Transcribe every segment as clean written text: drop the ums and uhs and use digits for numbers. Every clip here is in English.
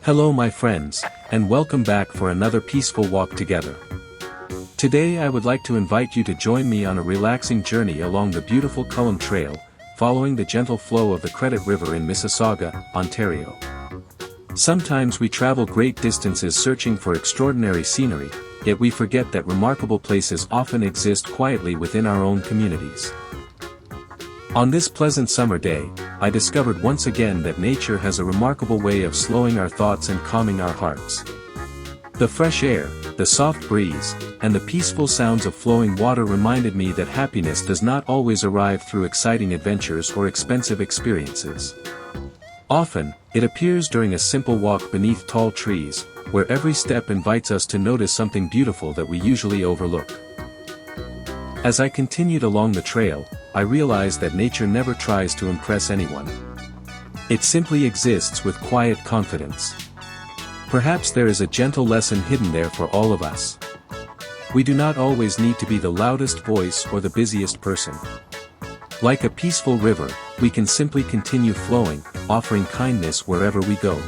Hello my friends, and welcome back for another peaceful walk together. Today I would like to invite you to join me on a relaxing journey along the beautiful Culham Trail, following the gentle flow of the Credit River in Mississauga, Ontario. Sometimes we travel great distances searching for extraordinary scenery, yet we forget that remarkable places often exist quietly within our own communities. On this pleasant summer day, I discovered once again that nature has a remarkable way of slowing our thoughts and calming our hearts. The fresh air, the soft breeze, and the peaceful sounds of flowing water reminded me that happiness does not always arrive through exciting adventures or expensive experiences. Often, it appears during a simple walk beneath tall trees, where every step invites us to notice something beautiful that we usually overlook. As I continued along the trail, I realized that nature never tries to impress anyone. It simply exists with quiet confidence. Perhaps there is a gentle lesson hidden there for all of us. We do not always need to be the loudest voice or the busiest person. Like a peaceful river, we can simply continue flowing, offering kindness wherever we go.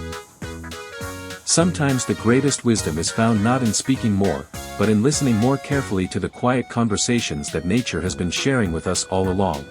Sometimes the greatest wisdom is found not in speaking more, but in listening more carefully to the quiet conversations that nature has been sharing with us all along.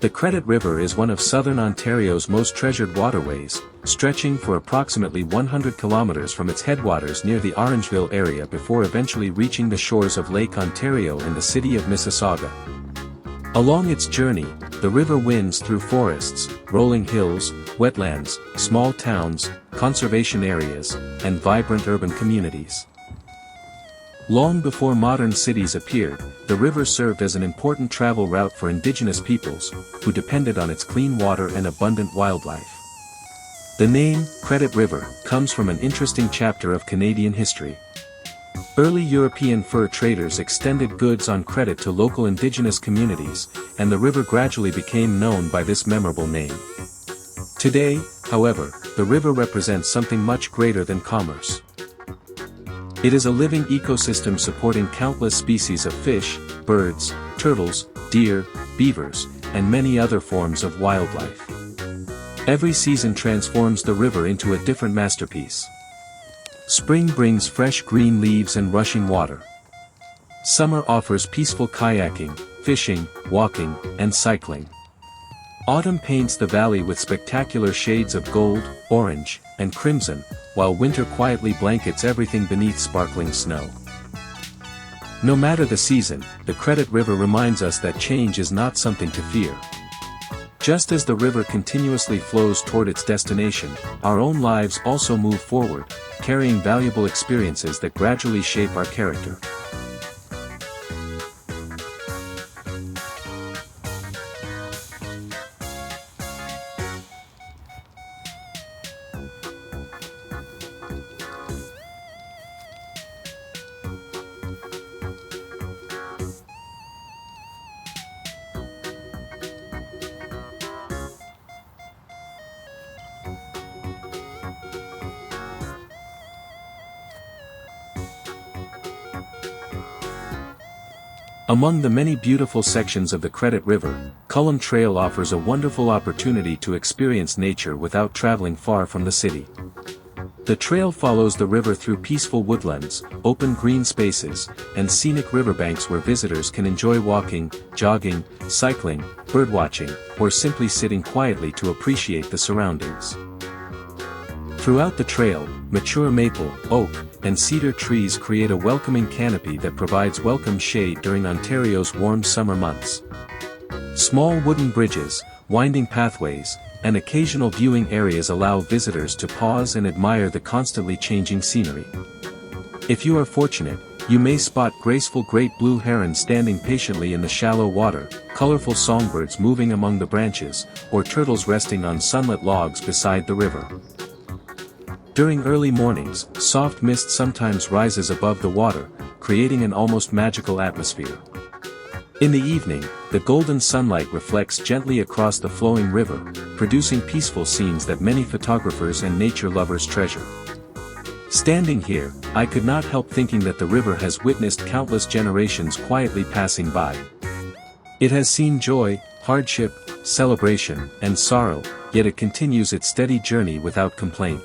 The Credit River is one of southern Ontario's most treasured waterways, stretching for approximately 100 kilometers from its headwaters near the Orangeville area before eventually reaching the shores of Lake Ontario in the city of Mississauga. Along its journey, the river winds through forests, rolling hills, wetlands, small towns, conservation areas, and vibrant urban communities. Long before modern cities appeared, the river served as an important travel route for indigenous peoples, who depended on its clean water and abundant wildlife. The name, Credit River, comes from an interesting chapter of Canadian history. Early European fur traders extended goods on credit to local indigenous communities, and the river gradually became known by this memorable name. Today, however, the river represents something much greater than commerce. It is a living ecosystem supporting countless species of fish, birds, turtles, deer, beavers, and many other forms of wildlife. Every season transforms the river into a different masterpiece. Spring brings fresh green leaves and rushing water. Summer offers peaceful kayaking, fishing, walking, and cycling. Autumn paints the valley with spectacular shades of gold, orange, and crimson, while winter quietly blankets everything beneath sparkling snow. No matter the season, the Credit River reminds us that change is not something to fear. Just as the river continuously flows toward its destination, our own lives also move forward, carrying valuable experiences that gradually shape our character. Among the many beautiful sections of the Credit River, Culham Trail offers a wonderful opportunity to experience nature without traveling far from the city. The trail follows the river through peaceful woodlands, open green spaces, and scenic riverbanks where visitors can enjoy walking, jogging, cycling, birdwatching, or simply sitting quietly to appreciate the surroundings. Throughout the trail, mature maple, oak, and cedar trees create a welcoming canopy that provides welcome shade during Ontario's warm summer months. Small wooden bridges, winding pathways, and occasional viewing areas allow visitors to pause and admire the constantly changing scenery. If you are fortunate, you may spot graceful great blue herons standing patiently in the shallow water, colorful songbirds moving among the branches, or turtles resting on sunlit logs beside the river. During early mornings, soft mist sometimes rises above the water, creating an almost magical atmosphere. In the evening, the golden sunlight reflects gently across the flowing river, producing peaceful scenes that many photographers and nature lovers treasure. Standing here, I could not help thinking that the river has witnessed countless generations quietly passing by. It has seen joy, hardship, celebration, and sorrow, yet it continues its steady journey without complaint.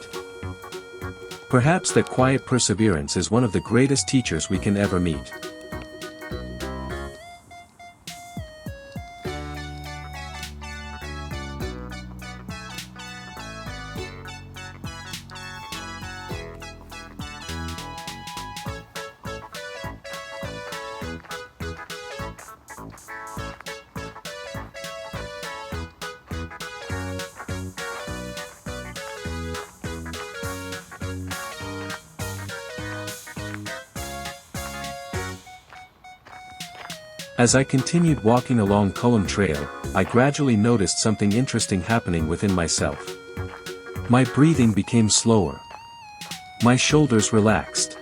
Perhaps that quiet perseverance is one of the greatest teachers we can ever meet. As I continued walking along Culham Trail, I gradually noticed something interesting happening within myself. My breathing became slower. My shoulders relaxed.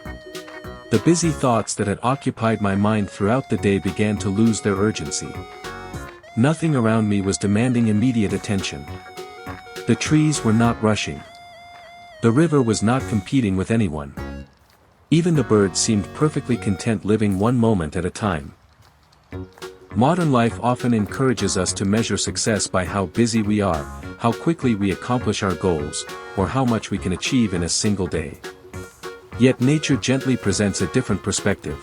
The busy thoughts that had occupied my mind throughout the day began to lose their urgency. Nothing around me was demanding immediate attention. The trees were not rushing. The river was not competing with anyone. Even the birds seemed perfectly content living one moment at a time. Modern life often encourages us to measure success by how busy we are, how quickly we accomplish our goals, or how much we can achieve in a single day. Yet nature gently presents a different perspective.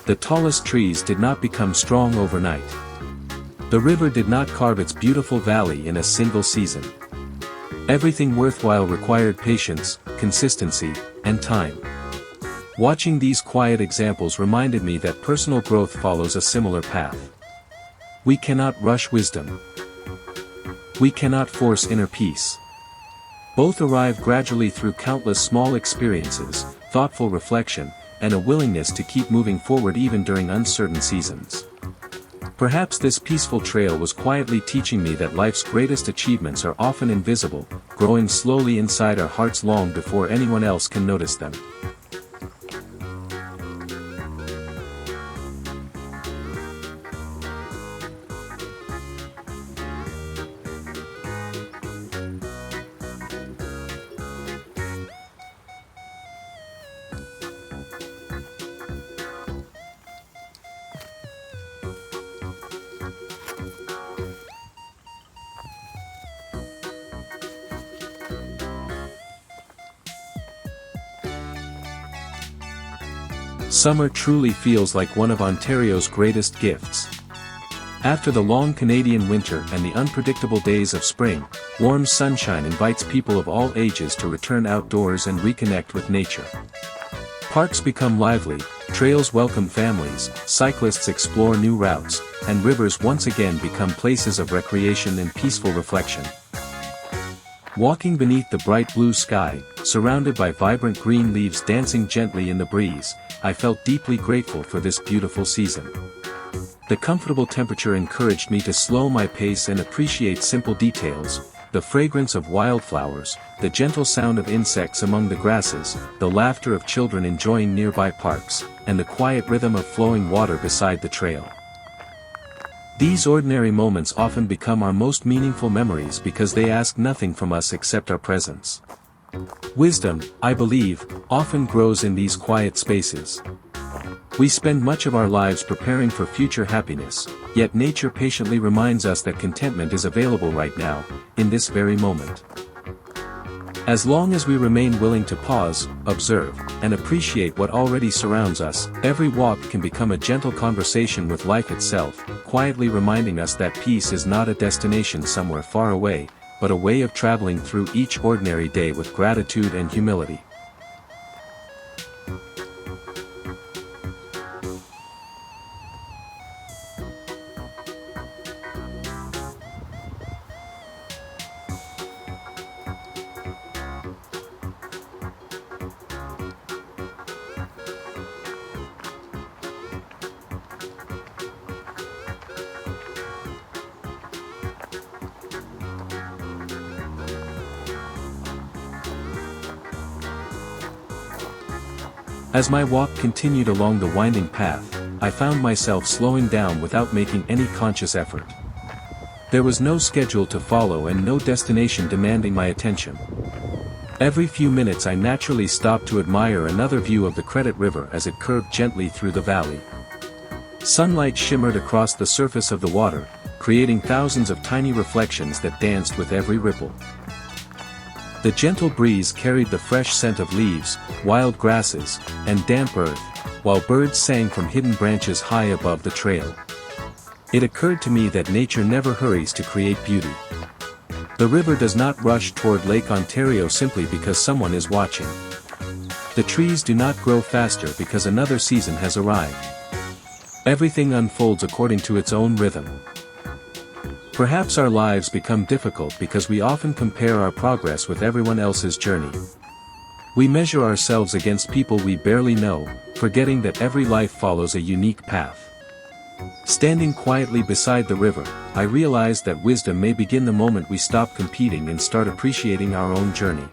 The tallest trees did not become strong overnight. The river did not carve its beautiful valley in a single season. Everything worthwhile required patience, consistency, and time. Watching these quiet examples reminded me that personal growth follows a similar path. We cannot rush wisdom. We cannot force inner peace. Both arrive gradually through countless small experiences, thoughtful reflection, and a willingness to keep moving forward even during uncertain seasons. Perhaps this peaceful trail was quietly teaching me that life's greatest achievements are often invisible, growing slowly inside our hearts long before anyone else can notice them. Summer truly feels like one of Ontario's greatest gifts. After the long Canadian winter and the unpredictable days of spring, warm sunshine invites people of all ages to return outdoors and reconnect with nature. Parks become lively, trails welcome families, cyclists explore new routes, and rivers once again become places of recreation and peaceful reflection. Walking beneath the bright blue sky, surrounded by vibrant green leaves dancing gently in the breeze, I felt deeply grateful for this beautiful season. The comfortable temperature encouraged me to slow my pace and appreciate simple details, the fragrance of wildflowers, the gentle sound of insects among the grasses, the laughter of children enjoying nearby parks, and the quiet rhythm of flowing water beside the trail. These ordinary moments often become our most meaningful memories because they ask nothing from us except our presence. Wisdom, I believe, often grows in these quiet spaces. We spend much of our lives preparing for future happiness, yet nature patiently reminds us that contentment is available right now, in this very moment. As long as we remain willing to pause, observe, and appreciate what already surrounds us, every walk can become a gentle conversation with life itself, quietly reminding us that peace is not a destination somewhere far away, but a way of traveling through each ordinary day with gratitude and humility. As my walk continued along the winding path, I found myself slowing down without making any conscious effort. There was no schedule to follow and no destination demanding my attention. Every few minutes I naturally stopped to admire another view of the Credit River as it curved gently through the valley. Sunlight shimmered across the surface of the water, creating thousands of tiny reflections that danced with every ripple. The gentle breeze carried the fresh scent of leaves, wild grasses, and damp earth, while birds sang from hidden branches high above the trail. It occurred to me that nature never hurries to create beauty. The river does not rush toward Lake Ontario simply because someone is watching. The trees do not grow faster because another season has arrived. Everything unfolds according to its own rhythm. Perhaps our lives become difficult because we often compare our progress with everyone else's journey. We measure ourselves against people we barely know, forgetting that every life follows a unique path. Standing quietly beside the river, I realized that wisdom may begin the moment we stop competing and start appreciating our own journey.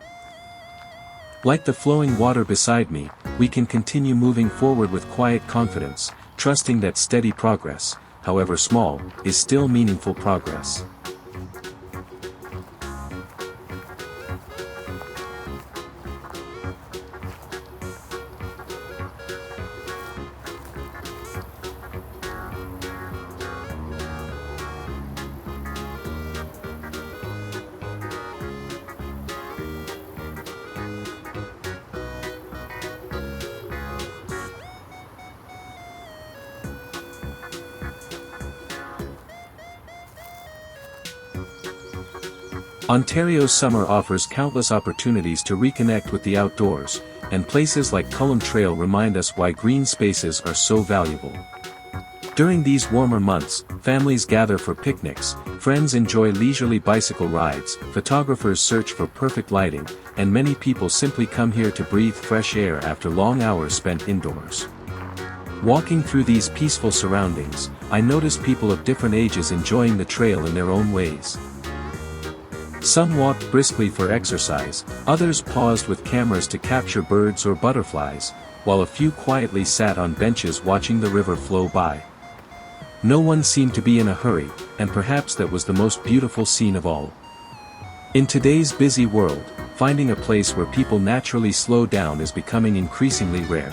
Like the flowing water beside me, we can continue moving forward with quiet confidence, trusting that steady progress, however small, is still meaningful progress. Ontario's summer offers countless opportunities to reconnect with the outdoors, and places like Culham Trail remind us why green spaces are so valuable. During these warmer months, families gather for picnics, friends enjoy leisurely bicycle rides, photographers search for perfect lighting, and many people simply come here to breathe fresh air after long hours spent indoors. Walking through these peaceful surroundings, I noticed people of different ages enjoying the trail in their own ways. Some walked briskly for exercise, others paused with cameras to capture birds or butterflies, while a few quietly sat on benches watching the river flow by. No one seemed to be in a hurry, and perhaps that was the most beautiful scene of all. In today's busy world, finding a place where people naturally slow down is becoming increasingly rare.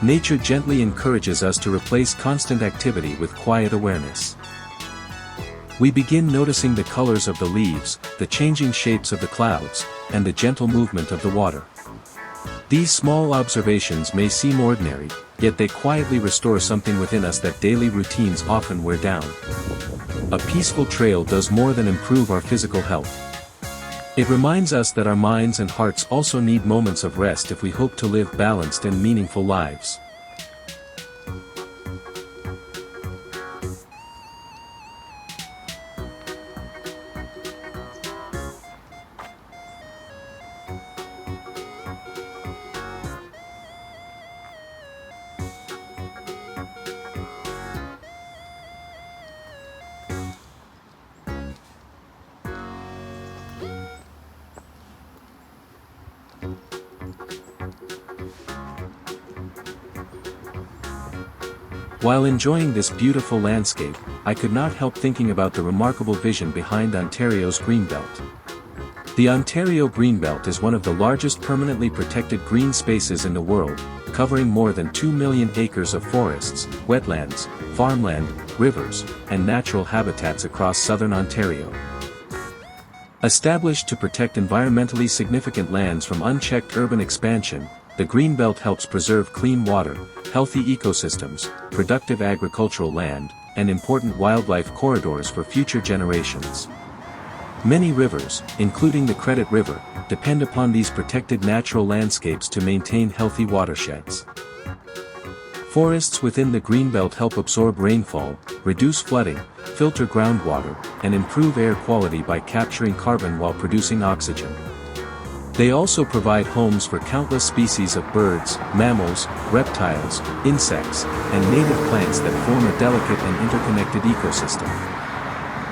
Nature gently encourages us to replace constant activity with quiet awareness. We begin noticing the colors of the leaves, the changing shapes of the clouds, and the gentle movement of the water. These small observations may seem ordinary, yet they quietly restore something within us that daily routines often wear down. A peaceful trail does more than improve our physical health. It reminds us that our minds and hearts also need moments of rest if we hope to live balanced and meaningful lives. While enjoying this beautiful landscape, I could not help thinking about the remarkable vision behind Ontario's Greenbelt. The Ontario Greenbelt is one of the largest permanently protected green spaces in the world, covering more than 2 million acres of forests, wetlands, farmland, rivers, and natural habitats across southern Ontario. Established to protect environmentally significant lands from unchecked urban expansion, the Greenbelt helps preserve clean water, healthy ecosystems, productive agricultural land, and important wildlife corridors for future generations. Many rivers, including the Credit River, depend upon these protected natural landscapes to maintain healthy watersheds. Forests within the Greenbelt help absorb rainfall, reduce flooding, filter groundwater, and improve air quality by capturing carbon while producing oxygen. They also provide homes for countless species of birds, mammals, reptiles, insects, and native plants that form a delicate and interconnected ecosystem.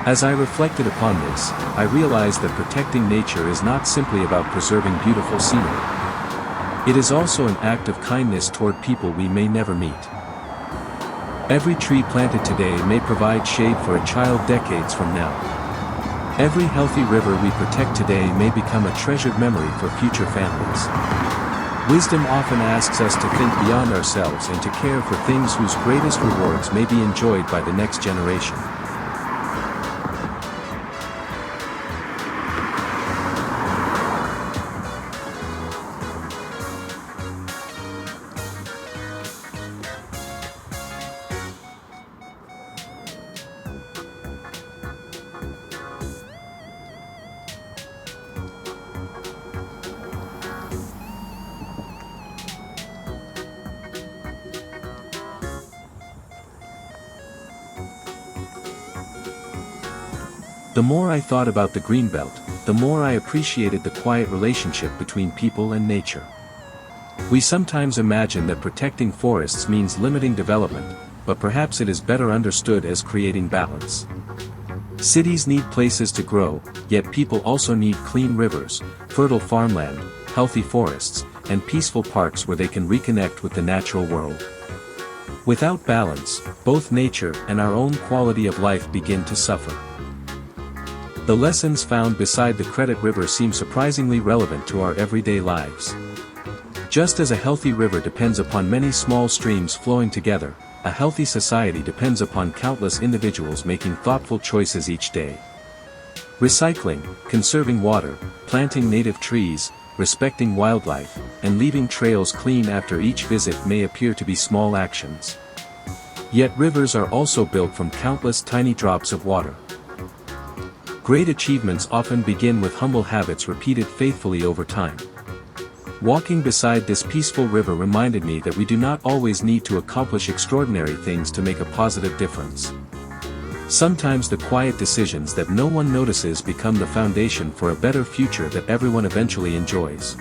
As I reflected upon this, I realized that protecting nature is not simply about preserving beautiful scenery. It is also an act of kindness toward people we may never meet. Every tree planted today may provide shade for a child decades from now. Every healthy river we protect today may become a treasured memory for future families. Wisdom often asks us to think beyond ourselves and to care for things whose greatest rewards may be enjoyed by the next generation. The more I thought about the Greenbelt, the more I appreciated the quiet relationship between people and nature. We sometimes imagine that protecting forests means limiting development, but perhaps it is better understood as creating balance. Cities need places to grow, yet people also need clean rivers, fertile farmland, healthy forests, and peaceful parks where they can reconnect with the natural world. Without balance, both nature and our own quality of life begin to suffer. The lessons found beside the Credit River seem surprisingly relevant to our everyday lives. Just as a healthy river depends upon many small streams flowing together, a healthy society depends upon countless individuals making thoughtful choices each day. Recycling, conserving water, planting native trees, respecting wildlife, and leaving trails clean after each visit may appear to be small actions. Yet rivers are also built from countless tiny drops of water. Great achievements often begin with humble habits repeated faithfully over time. Walking beside this peaceful river reminded me that we do not always need to accomplish extraordinary things to make a positive difference. Sometimes the quiet decisions that no one notices become the foundation for a better future that everyone eventually enjoys.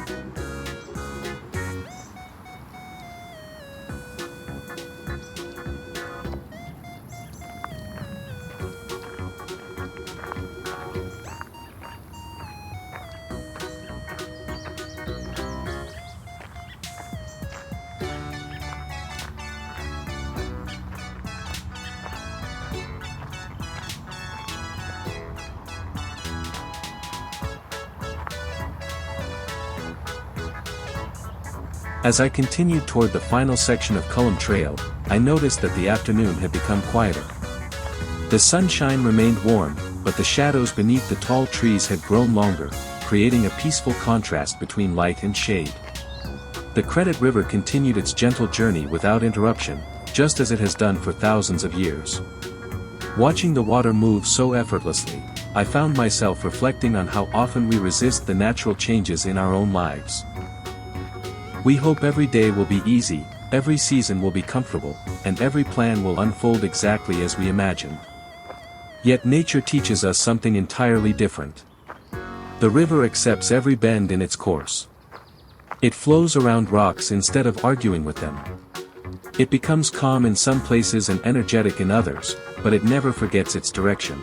As I continued toward the final section of Culham Trail, I noticed that the afternoon had become quieter. The sunshine remained warm, but the shadows beneath the tall trees had grown longer, creating a peaceful contrast between light and shade. The Credit River continued its gentle journey without interruption, just as it has done for thousands of years. Watching the water move so effortlessly, I found myself reflecting on how often we resist the natural changes in our own lives. We hope every day will be easy, every season will be comfortable, and every plan will unfold exactly as we imagined. Yet nature teaches us something entirely different. The river accepts every bend in its course. It flows around rocks instead of arguing with them. It becomes calm in some places and energetic in others, but it never forgets its direction.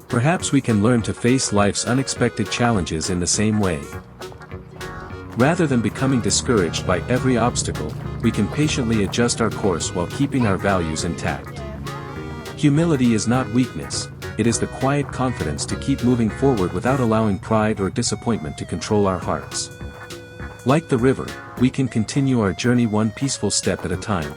Perhaps we can learn to face life's unexpected challenges in the same way. Rather than becoming discouraged by every obstacle, we can patiently adjust our course while keeping our values intact. Humility is not weakness, it is the quiet confidence to keep moving forward without allowing pride or disappointment to control our hearts. Like the river, we can continue our journey one peaceful step at a time.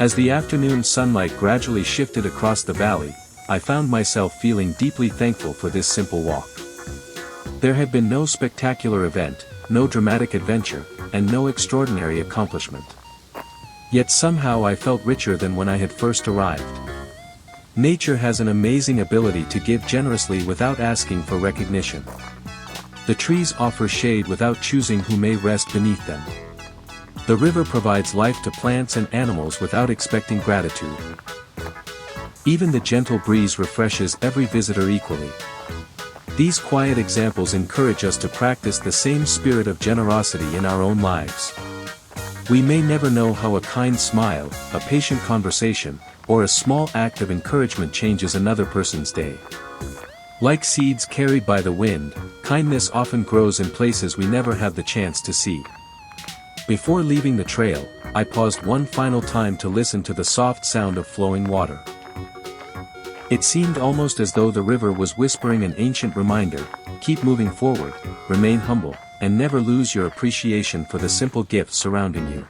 As the afternoon sunlight gradually shifted across the valley, I found myself feeling deeply thankful for this simple walk. There had been no spectacular event, no dramatic adventure, and no extraordinary accomplishment. Yet somehow I felt richer than when I had first arrived. Nature has an amazing ability to give generously without asking for recognition. The trees offer shade without choosing who may rest beneath them. The river provides life to plants and animals without expecting gratitude. Even the gentle breeze refreshes every visitor equally. These quiet examples encourage us to practice the same spirit of generosity in our own lives. We may never know how a kind smile, a patient conversation, or a small act of encouragement changes another person's day. Like seeds carried by the wind, kindness often grows in places we never have the chance to see. Before leaving the trail, I paused one final time to listen to the soft sound of flowing water. It seemed almost as though the river was whispering an ancient reminder: keep moving forward, remain humble, and never lose your appreciation for the simple gifts surrounding you.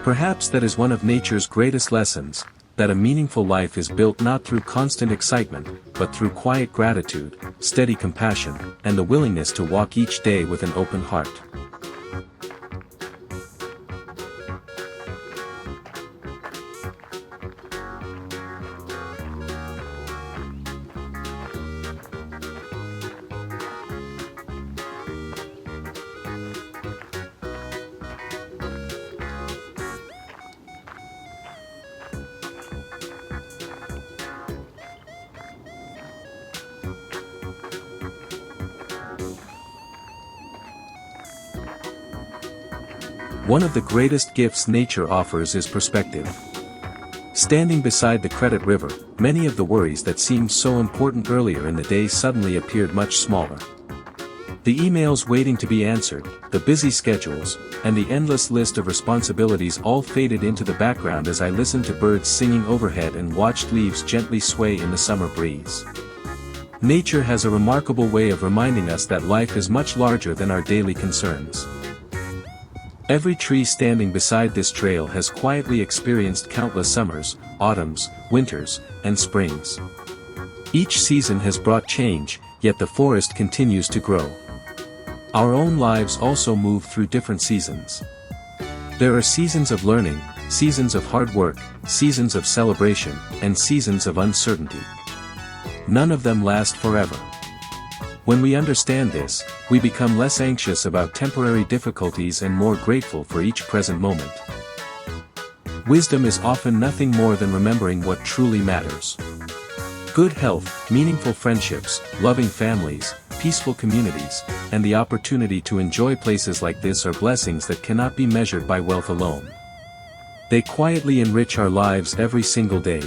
Perhaps that is one of nature's greatest lessons, that a meaningful life is built not through constant excitement, but through quiet gratitude, steady compassion, and the willingness to walk each day with an open heart. One of the greatest gifts nature offers is perspective. Standing beside the Credit River, many of the worries that seemed so important earlier in the day suddenly appeared much smaller. The emails waiting to be answered, the busy schedules, and the endless list of responsibilities all faded into the background as I listened to birds singing overhead and watched leaves gently sway in the summer breeze. Nature has a remarkable way of reminding us that life is much larger than our daily concerns. Every tree standing beside this trail has quietly experienced countless summers, autumns, winters, and springs. Each season has brought change, yet the forest continues to grow. Our own lives also move through different seasons. There are seasons of learning, seasons of hard work, seasons of celebration, and seasons of uncertainty. None of them last forever. When we understand this, we become less anxious about temporary difficulties and more grateful for each present moment. Wisdom is often nothing more than remembering what truly matters. Good health, meaningful friendships, loving families, peaceful communities, and the opportunity to enjoy places like this are blessings that cannot be measured by wealth alone. They quietly enrich our lives every single day.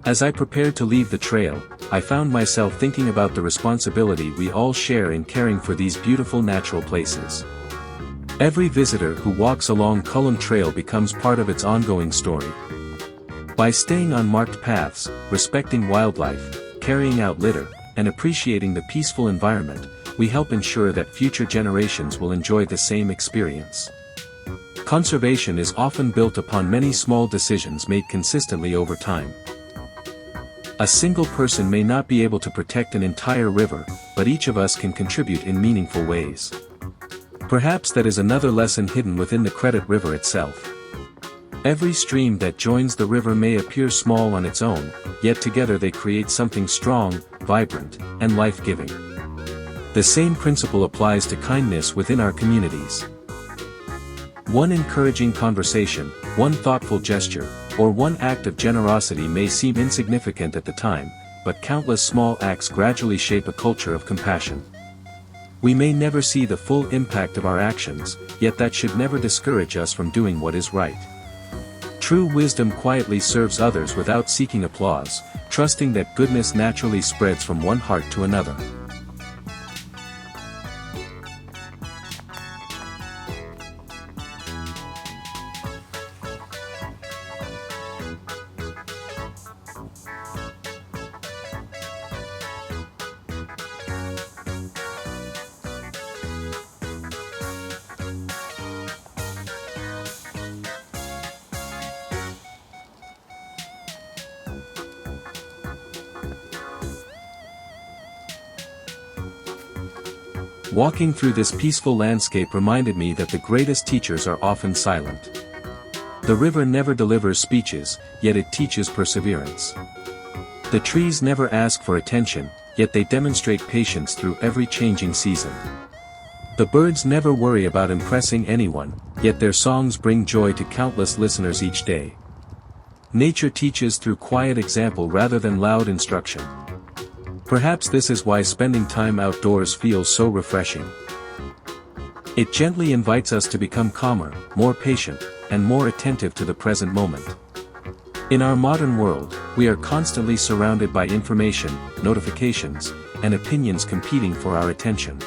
As I prepared to leave the trail, I found myself thinking about the responsibility we all share in caring for these beautiful natural places. Every visitor who walks along Culham Trail becomes part of its ongoing story. By staying on marked paths, respecting wildlife, carrying out litter, and appreciating the peaceful environment, we help ensure that future generations will enjoy the same experience. Conservation is often built upon many small decisions made consistently over time. A single person may not be able to protect an entire river, but each of us can contribute in meaningful ways. Perhaps that is another lesson hidden within the Credit River itself. Every stream that joins the river may appear small on its own, yet together they create something strong, vibrant, and life-giving. The same principle applies to kindness within our communities. One encouraging conversation, one thoughtful gesture, or one act of generosity may seem insignificant at the time, but countless small acts gradually shape a culture of compassion. We may never see the full impact of our actions, yet that should never discourage us from doing what is right. True wisdom quietly serves others without seeking applause, trusting that goodness naturally spreads from one heart to another. Walking through this peaceful landscape reminded me that the greatest teachers are often silent. The river never delivers speeches, yet it teaches perseverance. The trees never ask for attention, yet they demonstrate patience through every changing season. The birds never worry about impressing anyone, yet their songs bring joy to countless listeners each day. Nature teaches through quiet example rather than loud instruction. Perhaps this is why spending time outdoors feels so refreshing. It gently invites us to become calmer, more patient, and more attentive to the present moment. In our modern world, we are constantly surrounded by information, notifications, and opinions competing for our attention.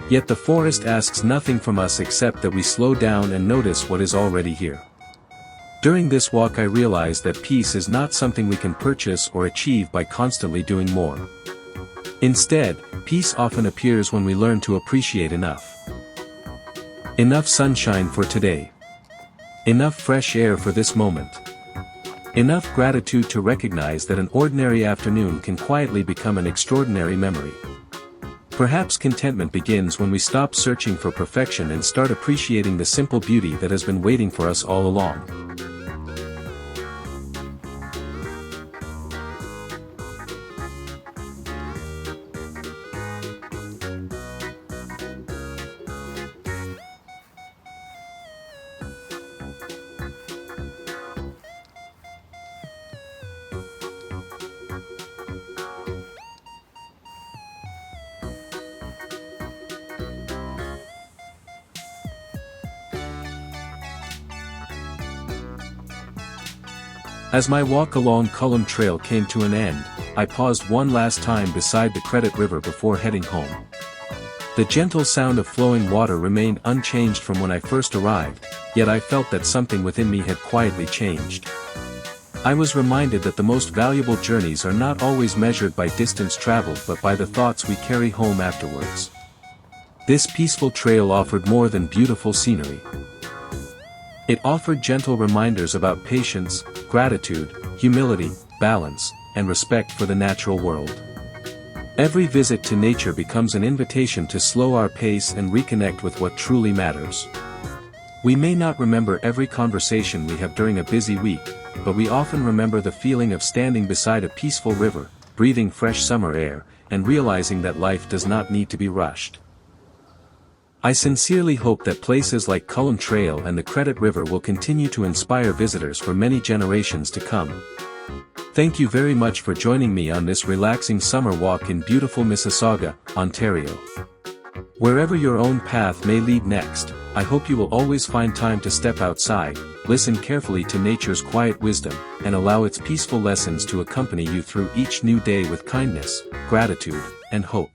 Yet the forest asks nothing from us except that we slow down and notice what is already here. During this walk I realized that peace is not something we can purchase or achieve by constantly doing more. Instead, peace often appears when we learn to appreciate enough. Enough sunshine for today. Enough fresh air for this moment. Enough gratitude to recognize that an ordinary afternoon can quietly become an extraordinary memory. Perhaps contentment begins when we stop searching for perfection and start appreciating the simple beauty that has been waiting for us all along. As my walk along Culham Trail came to an end, I paused one last time beside the Credit River before heading home. The gentle sound of flowing water remained unchanged from when I first arrived, yet I felt that something within me had quietly changed. I was reminded that the most valuable journeys are not always measured by distance traveled but by the thoughts we carry home afterwards. This peaceful trail offered more than beautiful scenery. It offered gentle reminders about patience, gratitude, humility, balance, and respect for the natural world. Every visit to nature becomes an invitation to slow our pace and reconnect with what truly matters. We may not remember every conversation we have during a busy week, but we often remember the feeling of standing beside a peaceful river, breathing fresh summer air, and realizing that life does not need to be rushed. I sincerely hope that places like Culham Trail and the Credit River will continue to inspire visitors for many generations to come. Thank you very much for joining me on this relaxing summer walk in beautiful Mississauga, Ontario. Wherever your own path may lead next, I hope you will always find time to step outside, listen carefully to nature's quiet wisdom, and allow its peaceful lessons to accompany you through each new day with kindness, gratitude, and hope.